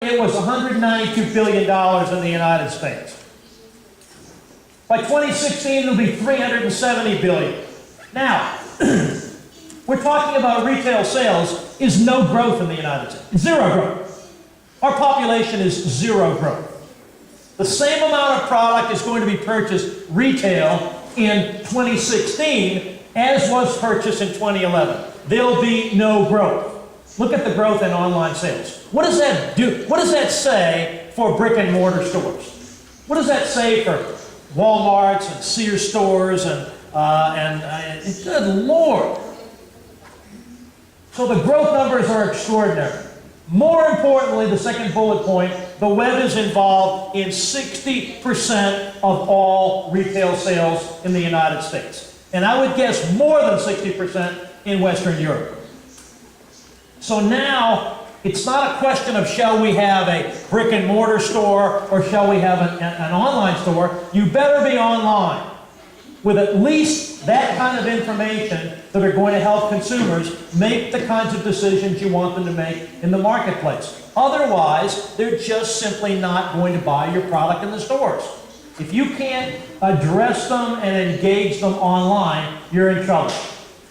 it was $192 billion in the United States. By 2016, it'll be $370 billion. Now, we're talking about retail sales is no growth in the United States. Zero growth. Our population is zero growth. The same amount of product is going to be purchased retail in 2016 as was purchased in 2011. There'll be no growth. Look at the growth in online sales. What does that do? What does that say for brick and mortar stores? What does that say for Walmarts and Sears stores and good Lord. So the growth numbers are extraordinary. More importantly, the second bullet point, the web is involved in 60% of all retail sales in the United States. And I would guess more than 60% in Western Europe. So now, it's not a question of shall we have a brick and mortar store or shall we have an online store. You better be online with at least that kind of information that are going to help consumers make the kinds of decisions you want them to make in the marketplace. Otherwise, they're just simply not going to buy your product in the stores. If you can't address them and engage them online, you're in trouble.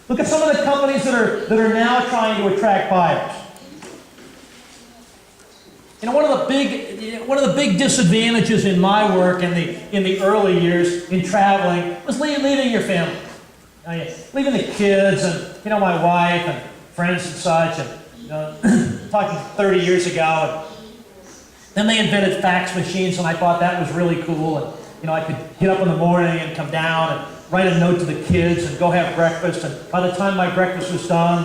Look at some of the companies that are now trying to attract buyers. You know, one of the big disadvantages in my work in the early years in traveling was leaving your family, leaving the kids and my wife and friends and such. And talking 30 years ago, and then they invented fax machines, and I thought that was really cool. And I could get up in the morning and come down and write a note to the kids and go have breakfast. And by the time my breakfast was done,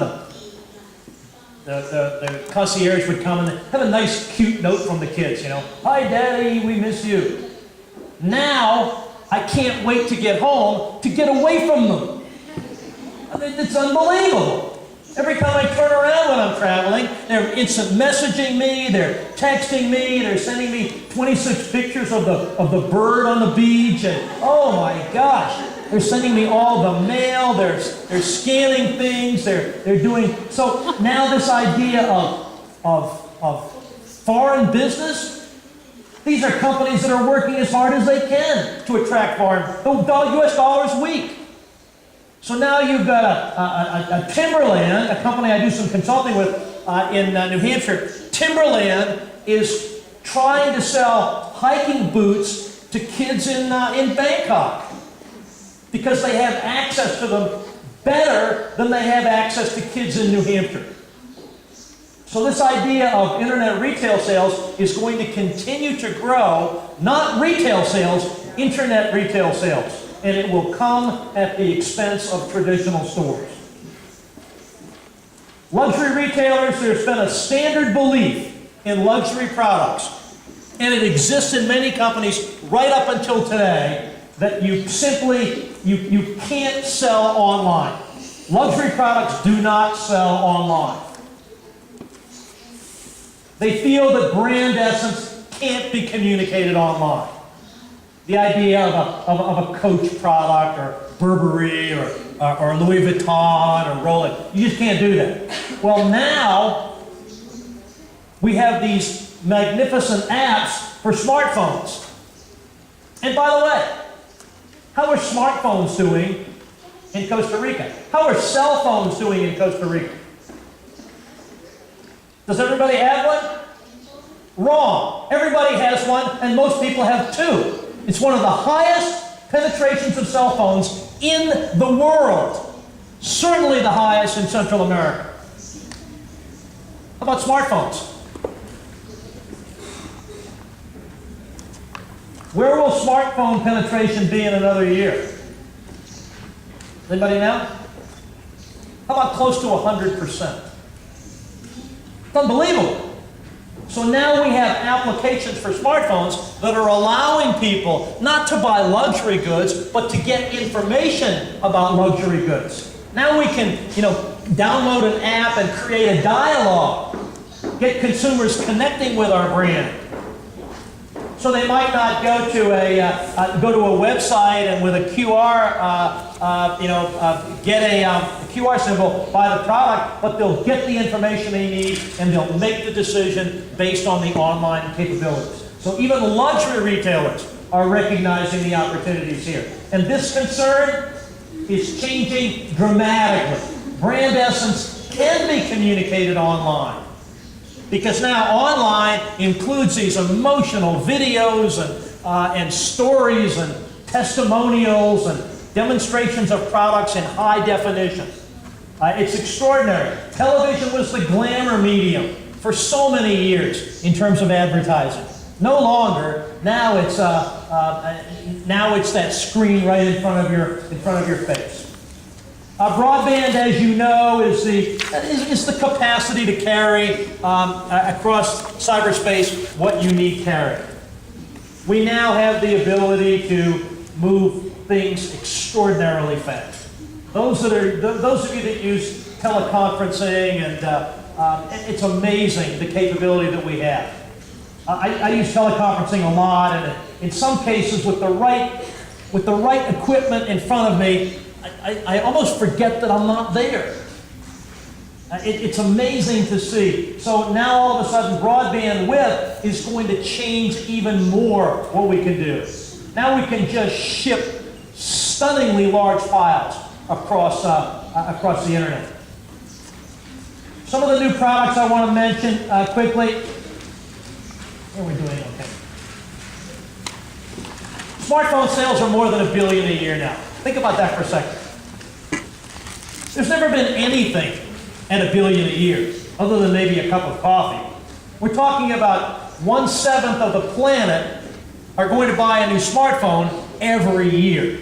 the concierge would come and have a nice, cute note from the kids, Hi, Daddy, we miss you. Now, I can't wait to get home to get away from them. It's unbelievable. Every time I turn around when I'm traveling, they're instant messaging me, they're texting me, they're sending me 26 pictures of the bird on the beach, and oh my gosh, they're sending me all the mail, they're scanning things, they're doing, so now this idea of foreign business, these are companies that are working as hard as they can to attract foreign, US dollars weak. So now you've got a Timberland, a company I do some consulting with in New Hampshire. Timberland is trying to sell hiking boots to kids in Bangkok because they have access to them better than they have access to kids in New Hampshire. So this idea of internet retail sales is going to continue to grow, not retail sales, internet retail sales. And it will come at the expense of traditional stores. Luxury retailers, there's been a standard belief in luxury products, and it exists in many companies right up until today, that you simply, you can't sell online. Luxury products do not sell online. They feel that brand essence can't be communicated online. The idea of a Coach product or Burberry or Louis Vuitton or Rolex, you just can't do that. Well, now we have these magnificent apps for smartphones. And by the way, how are smartphones doing in Costa Rica? How are cell phones doing in Costa Rica? Does everybody have one? Wrong. Everybody has one, and most people have two. It's one of the highest penetrations of cell phones in the world. Certainly the highest in Central America. How about smartphones? Where will smartphone penetration be in another year? Anybody know? How about close to 100%? It's unbelievable. So now we have applications for smartphones that are allowing people not to buy luxury goods, but to get information about luxury goods. Now we can, download an app and create a dialogue, get consumers connecting with our brand. So they might not go to a website and with a QR, get a QR symbol, buy the product, but they'll get the information they need and they'll make the decision based on the online capabilities. So even luxury retailers are recognizing the opportunities here. And this concern is changing dramatically. Brand essence can be communicated online. Because now online includes these emotional videos and stories and testimonials and demonstrations of products in high definition. It's extraordinary. Television was the glamour medium for so many years in terms of advertising. No longer. Now it's that screen right in front of your face. Broadband, as you know, is the capacity to carry across cyberspace what you need carried. We now have the ability to move things extraordinarily fast. Those of you that use teleconferencing, and it's amazing the capability that we have. I use teleconferencing a lot, and in some cases, with the right equipment in front of me, I almost forget that I'm not there. It's amazing to see. So now all of a sudden broadband width is going to change even more what we can do. Now we can just ship stunningly large files across the internet. Some of the new products I want to mention quickly. Are we doing okay? Smartphone sales are more than $1 billion a year now. Think about that for a second. There's never been anything at $1 billion a year, other than maybe a cup of coffee. We're talking about 1/7 of the planet are going to buy a new smartphone every year.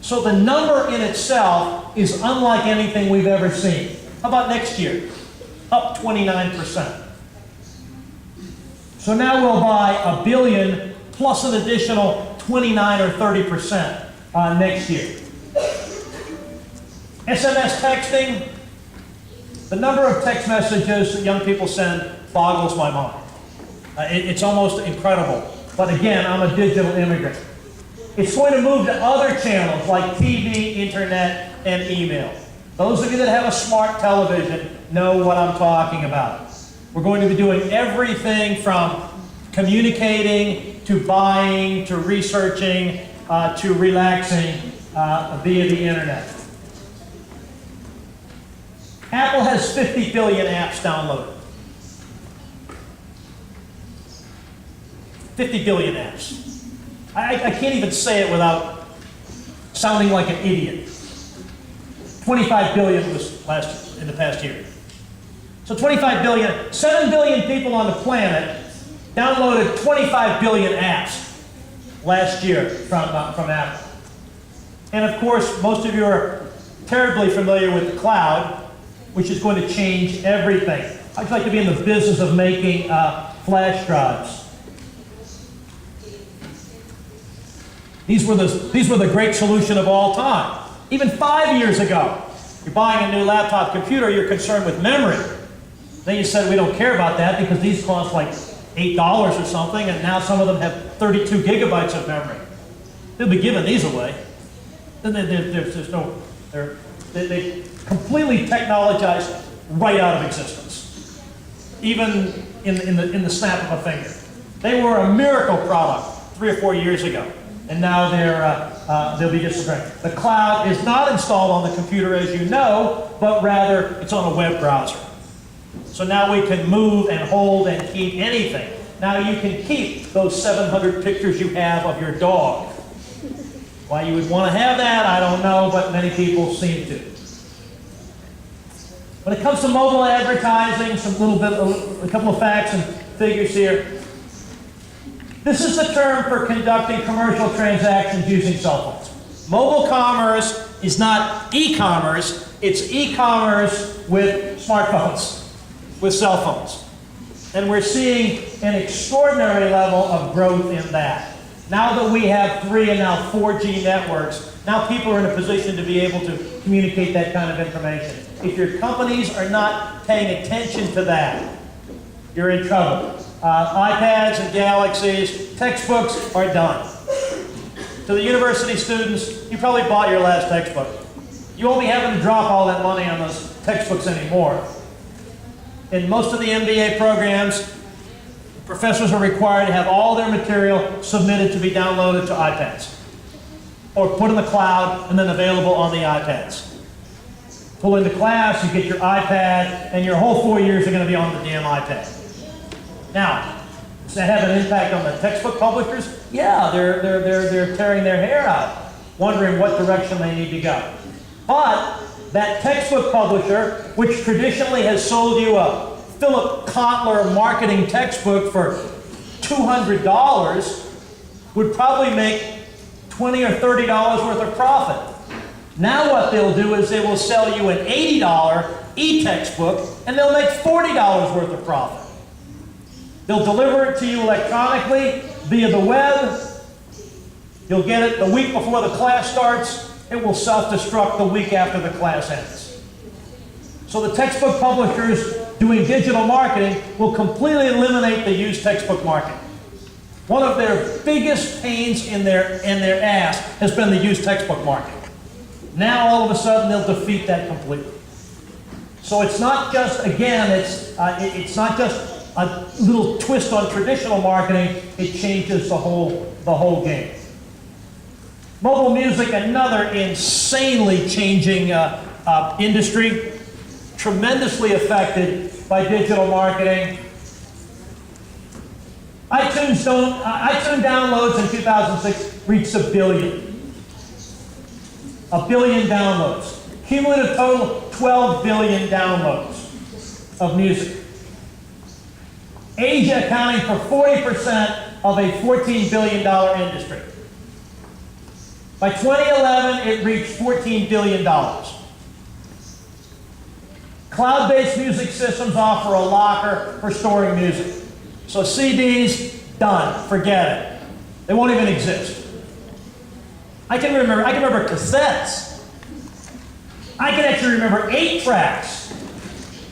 So the number in itself is unlike anything we've ever seen. How about next year? Up 29%. So now we'll buy $1 billion plus an additional 29 or 30% next year. SMS texting, the number of text messages that young people send boggles my mind. It's almost incredible. But again, I'm a digital immigrant. It's going to move to other channels like TV, internet, and email. Those of you that have a smart television know what I'm talking about. We're going to be doing everything from communicating, to buying, to researching, to relaxing via the internet. Apple has 50 billion apps downloaded. 50 billion apps. I can't even say it without sounding like an idiot. 25 billion was in the past year. So 25 billion, 7 billion people on the planet downloaded 25 billion apps last year from Apple. And of course, most of you are terribly familiar with the cloud, which is going to change everything. I'd like to be in the business of making flash drives. These were the great solution of all time. Even 5 years ago, you're buying a new laptop computer, you're concerned with memory. Then you said, we don't care about that because these cost like $8 or something, and now some of them have 32 gigabytes of memory. They'll be giving these away. Then they completely technologized right out of existence, even in the snap of a finger. They were a miracle product 3 or 4 years ago, and now they'll be disappearing. The cloud is not installed on the computer, as you know, but rather it's on a web browser. So now we can move and hold and keep anything. Now you can keep those 700 pictures you have of your dog. Why you would want to have that, I don't know, but many people seem to. When it comes to mobile advertising, a couple of facts and figures here. This is the term for conducting commercial transactions using cell phones. Mobile commerce is not e-commerce, it's e-commerce with smartphones, with cell phones. And we're seeing an extraordinary level of growth in that. Now that we have 3 and now 4G networks, now people are in a position to be able to communicate that kind of information. If your companies are not paying attention to that, you're in trouble. iPads and Galaxies, textbooks are done. To the university students, you probably bought your last textbook. You won't be having to drop all that money on those textbooks anymore. In most of the MBA programs, professors are required to have all their material submitted to be downloaded to iPads, or put in the cloud and then available on the iPads. Pull into class, you get your iPad, and your whole 4 years are going to be on the damn iPad. Now, does that have an impact on the textbook publishers? Yeah, they're tearing their hair out, wondering what direction they need to go. But that textbook publisher, which traditionally has sold you a Philip Kotler marketing textbook for $200, would probably make $20 or $30 worth of profit. Now what they'll do is they will sell you an $80 e-textbook, and they'll make $40 worth of profit. They'll deliver it to you electronically via the web. You'll get it the week before the class starts. It will self-destruct the week after the class ends. So the textbook publishers doing digital marketing will completely eliminate the used textbook market. One of their biggest pains in their ass has been the used textbook market. Now all of a sudden they'll defeat that completely. So it's not just, again, it's not just a little twist on traditional marketing, it changes the whole game. Mobile music, another insanely changing industry, tremendously affected by digital marketing. iTunes downloads in 2006 reached 1 billion. 1 billion downloads. Cumulative total, 12 billion downloads of music. Asia accounting for 40% of a $14 billion industry. By 2011, it reached $14 billion. Cloud-based music systems offer a locker for storing music. So CDs, done, forget it. They won't even exist. I can remember cassettes. I can actually remember 8-tracks.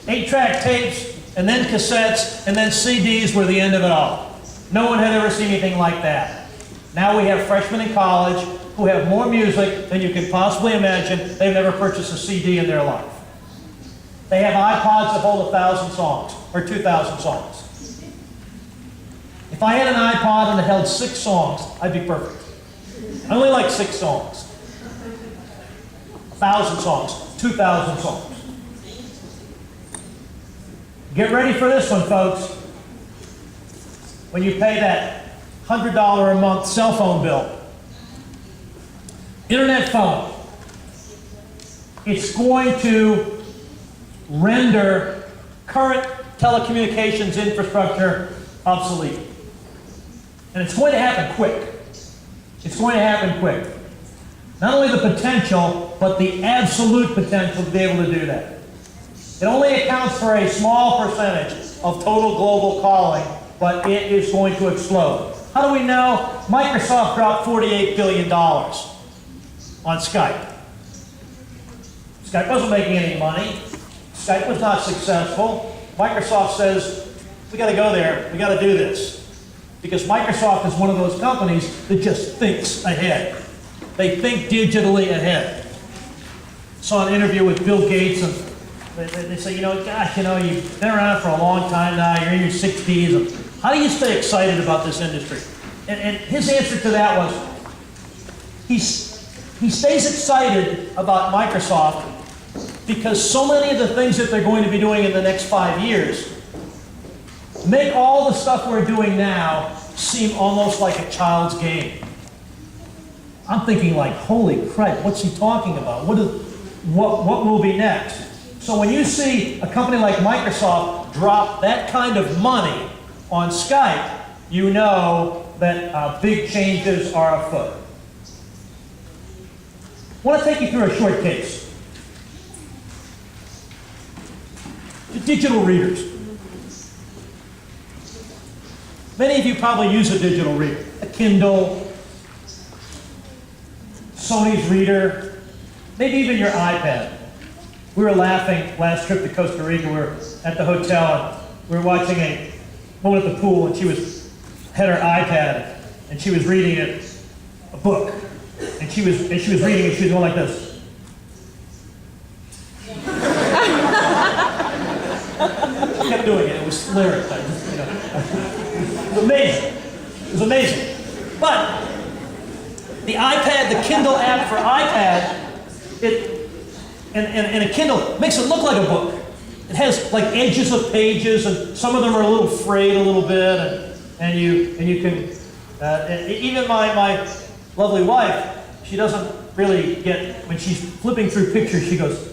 8-track tapes, and then cassettes, and then CDs were the end of it all. No one had ever seen anything like that. Now we have freshmen in college who have more music than you can possibly imagine. They've never purchased a CD in their life. They have iPods that hold 1,000 songs, or 2,000 songs. If I had an iPod and it held 6 songs, I'd be perfect. I only like 6 songs. 1,000 songs, 2,000 songs. Get ready for this one, folks. When you pay that $100 a month cell phone bill, internet phone, it's going to render current telecommunications infrastructure obsolete. And it's going to happen quick. It's going to happen quick. Not only the potential, but the absolute potential to be able to do that. It only accounts for a small percentage of total global calling, but it is going to explode. How do we know? Microsoft dropped $48 billion on Skype. Skype wasn't making any money. Skype was not successful. Microsoft says, we got to go there. We got to do this. Because Microsoft is one of those companies that just thinks ahead. They think digitally ahead. Saw an interview with Bill Gates, and they say, gosh, you've been around for a long time now, you're in your 60s. How do you stay excited about this industry? And his answer to that was, he stays excited about Microsoft because so many of the things that they're going to be doing in the next 5 years make all the stuff we're doing now seem almost like a child's game. I'm thinking like, holy crap, what's he talking about? What will be next? So when you see a company like Microsoft drop that kind of money on Skype, you know that big changes are afoot. I want to take you through a short case. The digital readers. Many of you probably use a digital reader. A Kindle, Sony's reader, maybe even your iPad. We were laughing last trip to Costa Rica. We were at the hotel and we were watching a went at the pool and had her iPad and she was reading a book. And she was reading it, she was going like this. She kept doing it, it was hilarious. It was amazing. It was amazing. But the iPad, the Kindle app for iPad, and a Kindle makes it look like a book. It has like edges of pages, and some of them are a little frayed a little bit, and you can even my lovely wife, she doesn't really get, when she's flipping through pictures, she goes.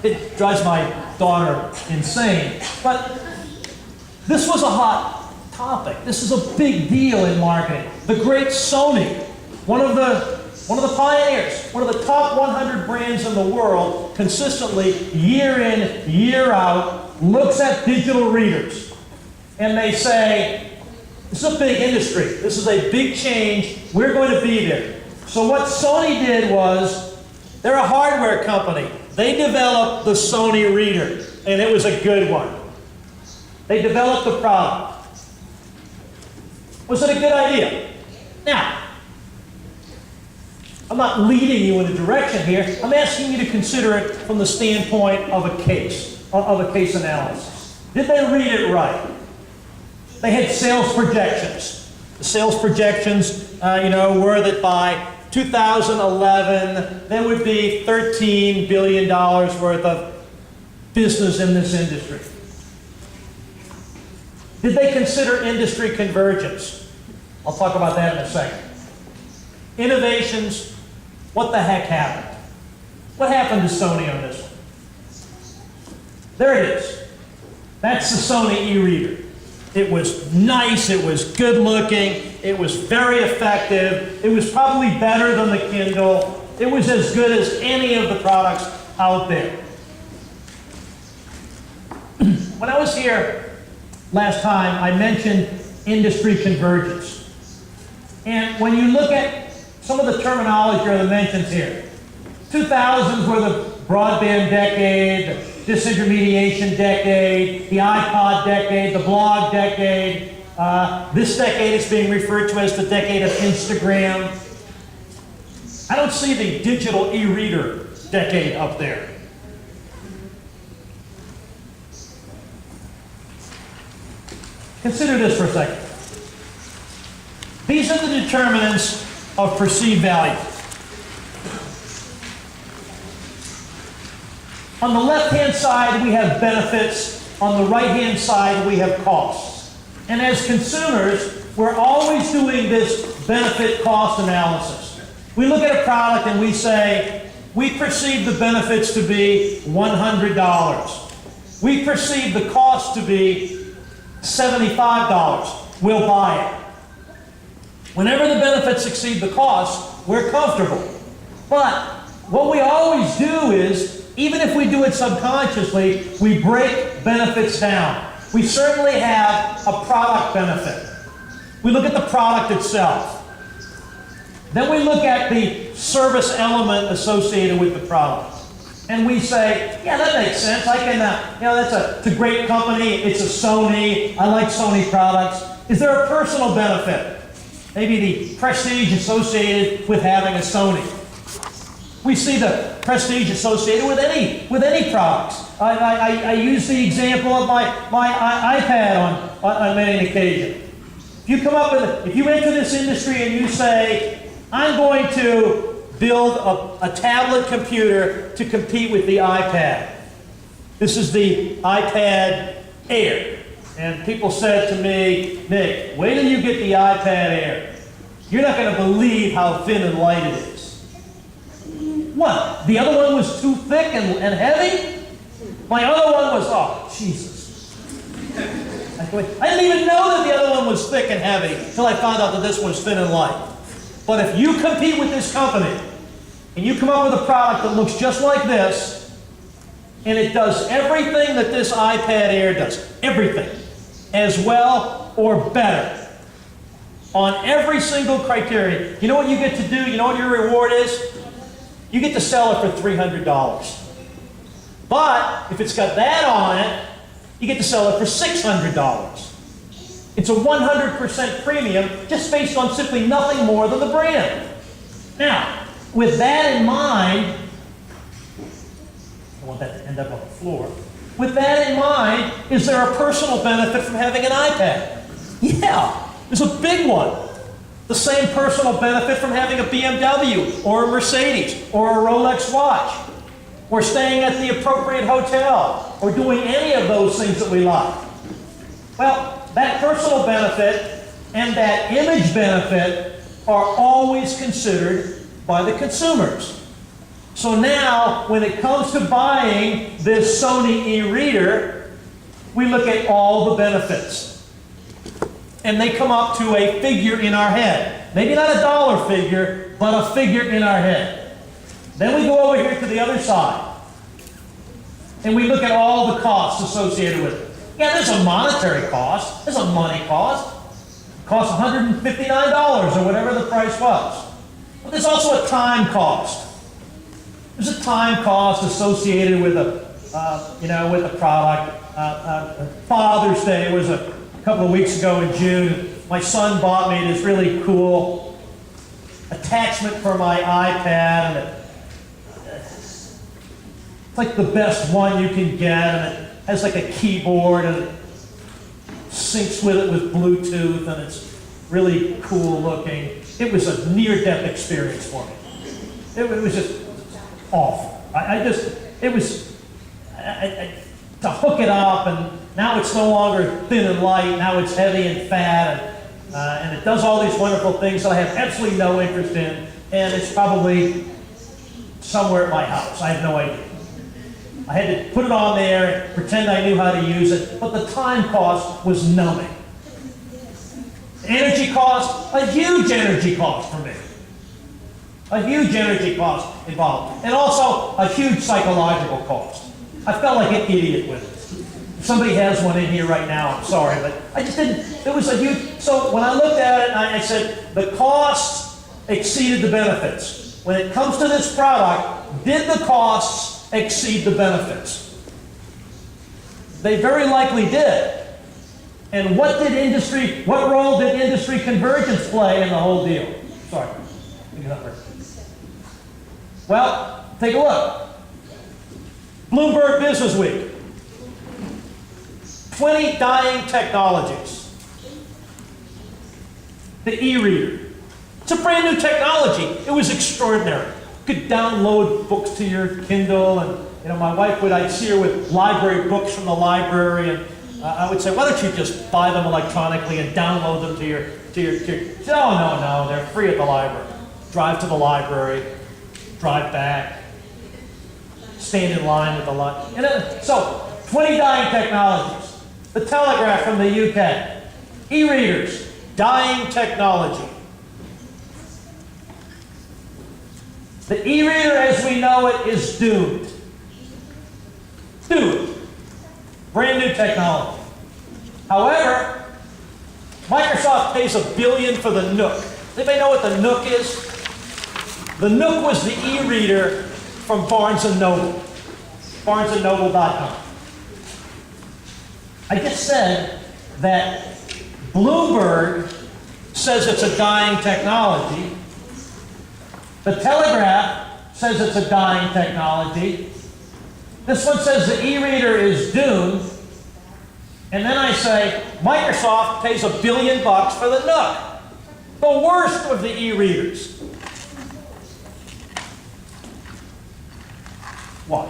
It drives my daughter insane. But this was a hot topic. This is a big deal in marketing. The great Sony, one of the pioneers, one of the top 100 brands in the world, consistently, year in, year out, looks at digital readers. And they say, this is a big industry. This is a big change. We're going to be there. So what Sony did was, they're a hardware company. They developed the Sony reader, and it was a good one. They developed the product. Was it a good idea? Now, I'm not leading you in a direction here. I'm asking you to consider it from the standpoint of a case analysis. Did they read it right? They had sales projections. The sales projections, were that by 2011, there would be $13 billion worth of business in this industry. Did they consider industry convergence? I'll talk about that in a second. Innovations, what the heck happened? What happened to Sony on this one? There it is. That's the Sony e-reader. It was nice, it was good looking, it was very effective, it was probably better than the Kindle, it was as good as any of the products out there. When I was here last time, I mentioned industry convergence. And when you look at some of the terminology or the mentions here, 2000s were the broadband decade, the disintermediation decade, the iPod decade, the blog decade. This decade is being referred to as the decade of Instagram. I don't see the digital e-reader decade up there. Consider this for a second. These are the determinants of perceived value. On the left-hand side, we have benefits. On the right-hand side, we have costs. And as consumers, we're always doing this benefit-cost analysis. We look at a product and we say, we perceive the benefits to be $100. We perceive the cost to be $75. We'll buy it. Whenever the benefits exceed the cost, we're comfortable. But what we always do is, even if we do it subconsciously, we break benefits down. We certainly have a product benefit. We look at the product itself. Then we look at the service element associated with the product. And we say, yeah, that makes sense. I can, it's a great company. It's a Sony. I like Sony products. Is there a personal benefit? Maybe the prestige associated with having a Sony. We see the prestige associated with any products. I use the example of my iPad on many occasions. If you enter this industry and you say, I'm going to build a tablet computer to compete with the iPad. This is the iPad Air. And people said to me, Nick, wait till you get the iPad Air. You're not going to believe how thin and light it is. What? The other one was too thick and heavy? My other one was, oh, Jesus. I didn't even know that the other one was thick and heavy until I found out that this one's thin and light. But if you compete with this company, and you come up with a product that looks just like this, and it does everything that this iPad Air does, everything, as well or better, on every single criteria, you know what you get to do? You know what your reward is? You get to sell it for $300. But if it's got that on it, you get to sell it for $600. It's a 100% premium just based on simply nothing more than the brand. Now, with that in mind, I want that to end up on the floor. With that in mind, is there a personal benefit from having an iPad? Yeah, there's a big one. The same personal benefit from having a BMW or a Mercedes or a Rolex watch, or staying at the appropriate hotel, or doing any of those things that we like. Well, that personal benefit and that image benefit are always considered by the consumers. So now, when it comes to buying this Sony e-reader, we look at all the benefits. And they come up to a figure in our head. Maybe not a dollar figure, but a figure in our head. Then we go over here to the other side. And we look at all the costs associated with it. Yeah, there's a monetary cost. There's a money cost. It costs $159 or whatever the price was. But there's also a time cost. There's a time cost associated with with the product. Father's Day was a couple of weeks ago in June. My son bought me this really cool attachment for my iPad, and it's like the best one you can get, and it has like a keyboard, and it syncs with it with Bluetooth, and it's really cool looking. It was a near-death experience for me. It was just awful. To hook it up, and now it's no longer thin and light, now it's heavy and fat, and it does all these wonderful things that I have absolutely no interest in, and it's probably somewhere at my house. I have no idea. I had to put it on there and pretend I knew how to use it, but the time cost was numbing. The energy cost, a huge energy cost for me. A huge energy cost involved, and also a huge psychological cost. I felt like an idiot with it. If somebody has one in here right now, I'm sorry, but I just didn't. It was a huge. So when I looked at it, I said the costs exceeded the benefits. When it comes to this product, did the costs exceed the benefits? They very likely did. And what role did industry convergence play in the whole deal? Sorry. Well, take a look. Bloomberg Business Week. 20 dying technologies. The e-reader. It's a brand new technology. It was extraordinary. You could download books to your Kindle, and my wife I'd see her with library books from the library, and I would say, why don't you just buy them electronically and download them to your no, they're free at the library. Drive to the library, drive back, stand in line with the line. So, 20 dying technologies. The Telegraph from the UK. E-readers, dying technology. The e-reader as we know it is doomed. Doomed. Brand new technology. However, Microsoft pays $1 billion for the Nook. Does anybody know what the Nook is? The Nook was the e-reader from Barnes & Noble. BarnesandNoble.com. I just said that Bloomberg says it's a dying technology. The Telegraph says it's a dying technology. This one says the e-reader is doomed. And then I say, Microsoft pays $1 billion for the Nook. The worst of the e-readers. What?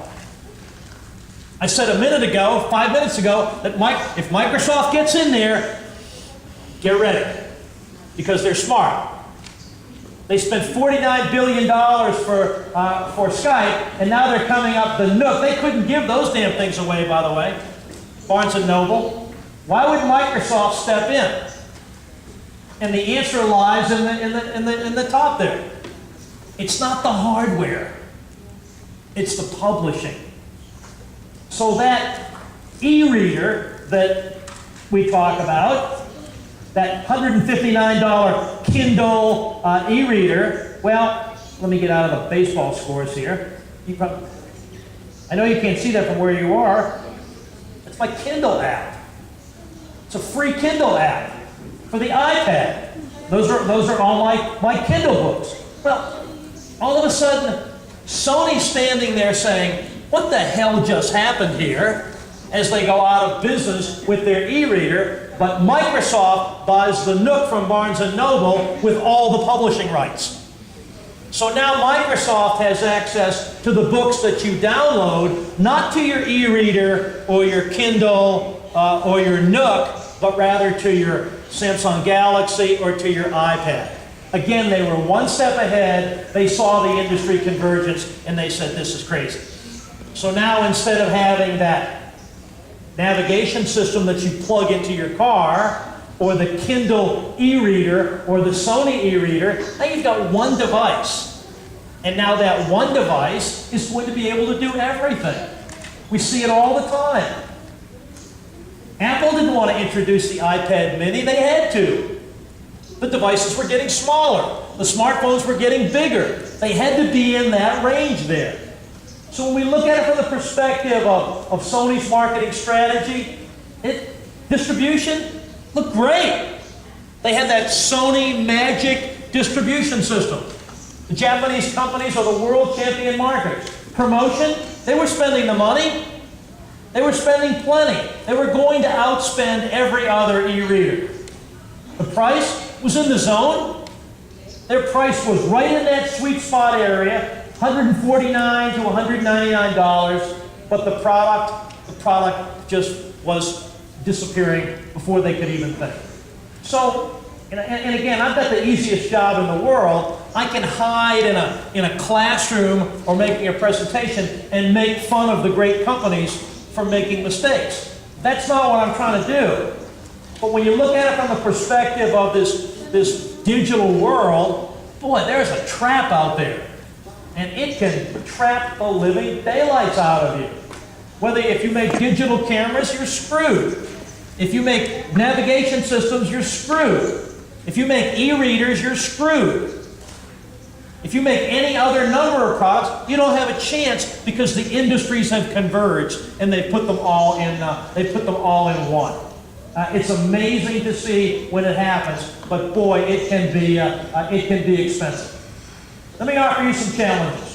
I said 5 minutes ago, that if Microsoft gets in there, get ready, because they're smart. They spent $49 billion for Skype, and now they're coming up the Nook. They couldn't give those damn things away, by the way. Barnes & Noble. Why would Microsoft step in? And the answer lies in the top there. It's not the hardware. It's the publishing. So that e-reader that we talk about, that $159 Kindle e-reader, well, let me get out of the baseball scores here. I know you can't see that from where you are. It's my Kindle app. It's a free Kindle app for the iPad. Those are all my Kindle books. Well, all of a sudden, Sony's standing there saying, what the hell just happened here? As they go out of business with their e-reader, but Microsoft buys the Nook from Barnes & Noble with all the publishing rights. So now Microsoft has access to the books that you download, not to your e-reader or your Kindle or your Nook, but rather to your Samsung Galaxy or to your iPad. Again, they were one step ahead. They saw the industry convergence and they said, this is crazy. So now instead of having that navigation system that you plug into your car, or the Kindle e-reader, or the Sony e-reader, now you've got one device. And now that one device is going to be able to do everything. We see it all the time. Apple didn't want to introduce the iPad mini, they had to. The devices were getting smaller. The smartphones were getting bigger. They had to be in that range there. So when we look at it from the perspective of Sony's marketing strategy, distribution looked great. They had that Sony Magic distribution system. The Japanese companies are the world champion marketers. Promotion, they were spending the money. They were spending plenty. They were going to outspend every other e-reader. The price was in the zone. Their price was right in that sweet spot area. $149 to $199, but the product just was disappearing before they could even think. So, and again, I've got the easiest job in the world. I can hide in a classroom or making a presentation and make fun of the great companies for making mistakes. That's not what I'm trying to do. But when you look at it from the perspective of this digital world, boy, there's a trap out there. And it can trap the living daylights out of you. Whether if you make digital cameras, you're screwed. If you make navigation systems, you're screwed. If you make e-readers, you're screwed. If you make any other number of products, you don't have a chance because the industries have converged and they put them all in. One. It's amazing to see when it happens, but boy, it can be expensive. Let me offer you some challenges.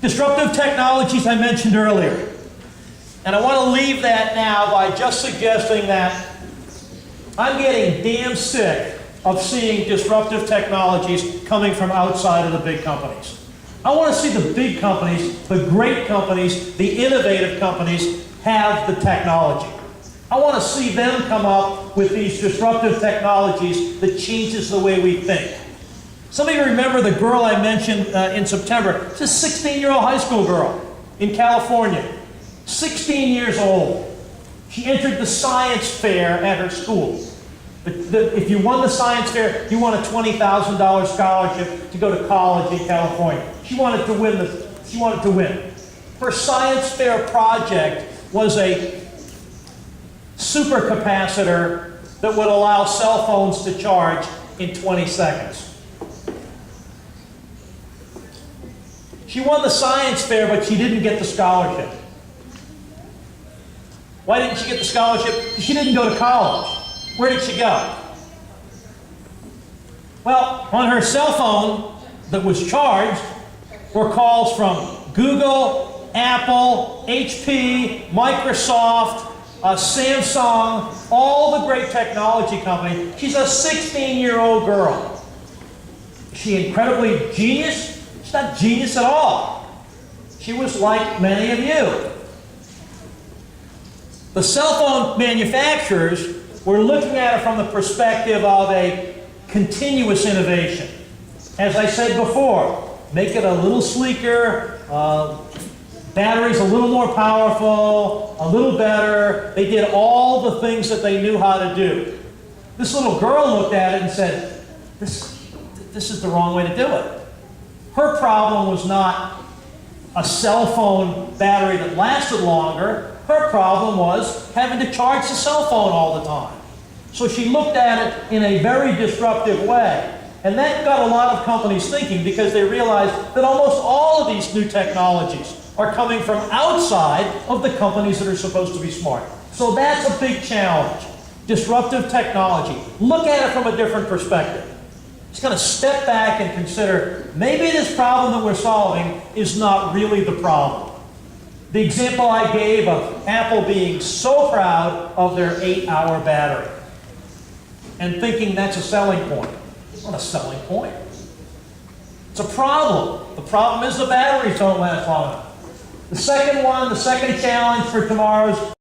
Disruptive technologies I mentioned earlier. And I want to leave that now by just suggesting that I'm getting damn sick of seeing disruptive technologies coming from outside of the big companies. I want to see the big companies, the great companies, the innovative companies have the technology. I want to see them come up with these disruptive technologies that changes the way we think. Some of you remember the girl I mentioned in September. She's a 16-year-old high school girl in California. 16 years old. She entered the science fair at her school. If you won the science fair, you won a $20,000 scholarship to go to college in California. She wanted to win. Her science fair project was a supercapacitor that would allow cell phones to charge in 20 seconds. She won the science fair, but she didn't get the scholarship. Why didn't she get the scholarship? Because she didn't go to college. Where did she go? Well, on her cell phone that was charged were calls from Google, Apple, HP, Microsoft, Samsung, all the great technology companies. She's a 16-year-old girl. Is she incredibly genius? She's not genius at all. She was like many of you. The cell phone manufacturers were looking at it from the perspective of a continuous innovation. As I said before, make it a little sleeker, batteries a little more powerful, a little better. They did all the things that they knew how to do. This little girl looked at it and said, this is the wrong way to do it. Her problem was not a cell phone battery that lasted longer. Her problem was having to charge the cell phone all the time. So she looked at it in a very disruptive way. And that got a lot of companies thinking because they realized that almost all of these new technologies are coming from outside of the companies that are supposed to be smart. So that's a big challenge. Disruptive technology. Look at it from a different perspective. Just kind of step back and consider, maybe this problem that we're solving is not really the problem. The example I gave of Apple being so proud of their 8-hour battery and thinking that's a selling point. It's not a selling point. It's a problem. The problem is the batteries don't last long enough. The second one, the second challenge for tomorrow's